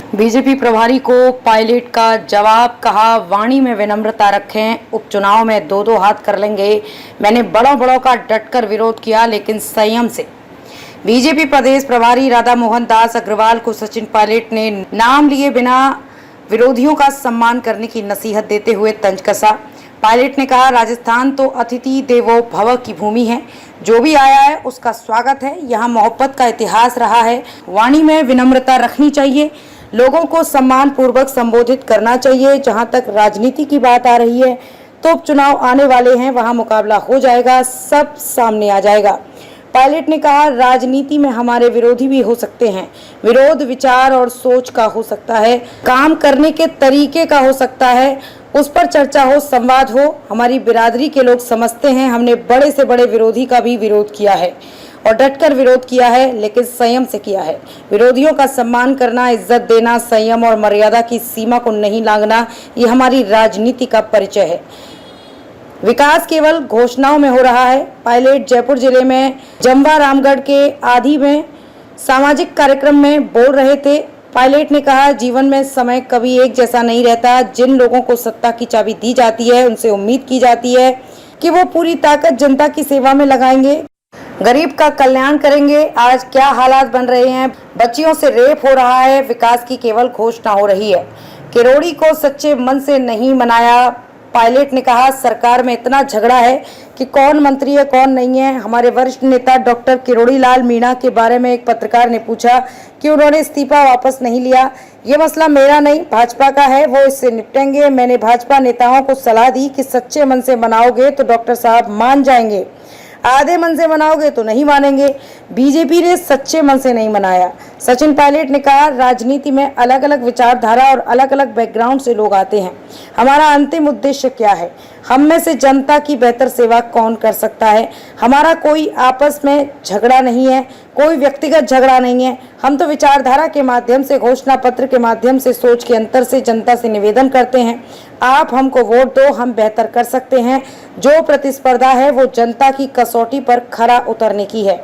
BJP प्रभारी को pilot का जवाब, कहा वाणी में विनम्रता रखें, उपचुनाव में दो दो हाथ कर लेंगे। मैंने बड़ों का डटकर विरोध किया लेकिन संयम से। बीजेपी प्रदेश प्रभारी राधा मोहन दास अग्रवाल को सचिन पायलट ने नाम लिए बिना विरोधियों का सम्मान करने की नसीहत देते हुए तंज कसा। पायलट ने कहा, राजस्थान तो अतिथि देवो भव की भूमि है, जो भी आया है उसका स्वागत है। यहाँ मोहब्बत का इतिहास रहा है। वाणी में विनम्रता रखनी चाहिए, लोगों को सम्मान पूर्वक संबोधित करना चाहिए। जहां तक राजनीति की बात आ रही है तो उपचुनाव आने वाले हैं, वहां मुकाबला हो जाएगा, सब सामने आ जाएगा। पायलट ने कहा, राजनीति में हमारे विरोधी भी हो सकते हैं। विरोध विचार और सोच का हो सकता है, काम करने के तरीके का हो सकता है, उस पर चर्चा हो, संवाद हो। हमारी बिरादरी के लोग समझते हैं हमने बड़े से बड़े विरोधी का भी विरोध किया है और डटकर विरोध किया है, लेकिन संयम से किया है। विरोधियों का सम्मान करना, इज्जत देना, संयम और मर्यादा की सीमा को नहीं लांघना, ये हमारी राजनीति का परिचय है। विकास केवल घोषणाओं में हो रहा है। पायलट जयपुर जिले में जम्वा रामगढ़ के आधी में सामाजिक कार्यक्रम में बोल रहे थे। पायलट ने कहा, जीवन में समय कभी एक जैसा नहीं रहता। जिन लोगों को सत्ता की चाबी दी जाती है उनसे उम्मीद की जाती है कि वो पूरी ताकत जनता की सेवा में लगाएंगे, गरीब का कल्याण करेंगे। आज क्या हालात बन रहे हैं, बच्चियों से रेप हो रहा है, विकास की केवल घोषणा हो रही है। किरोड़ी को सच्चे मन से नहीं मनाया। पायलट ने कहा, सरकार में इतना झगड़ा है कि कौन मंत्री है कौन नहीं है। हमारे वरिष्ठ नेता डॉक्टर किरोड़ी लाल मीणा के बारे में एक पत्रकार ने पूछा कि उन्होंने इस्तीफा वापस नहीं लिया। ये मसला मेरा नहीं, भाजपा का है, वो इससे निपटेंगे। मैंने भाजपा नेताओं को सलाह दी कि सच्चे मन से मनाओगे तो डॉक्टर साहब मान जाएंगे, आधे मन से मनाओगे तो नहीं मानेंगे। बीजेपी ने सच्चे मन से नहीं मनाया। सचिन पायलट ने कहा, राजनीति में अलग अलग विचारधारा और अलग अलग बैकग्राउंड से लोग आते हैं। हमारा अंतिम उद्देश्य क्या है? हम में से जनता की बेहतर सेवा कौन कर सकता है? हमारा कोई आपस में झगड़ा नहीं है, कोई व्यक्तिगत झगड़ा नहीं है। हम तो विचारधारा के माध्यम से, घोषणा पत्र के माध्यम से, सोच के अंतर से जनता से निवेदन करते हैं, आप हमको वोट दो, हम बेहतर कर सकते हैं। जो प्रतिस्पर्धा है वो जनता की कसौटी पर खरा उतरने की है।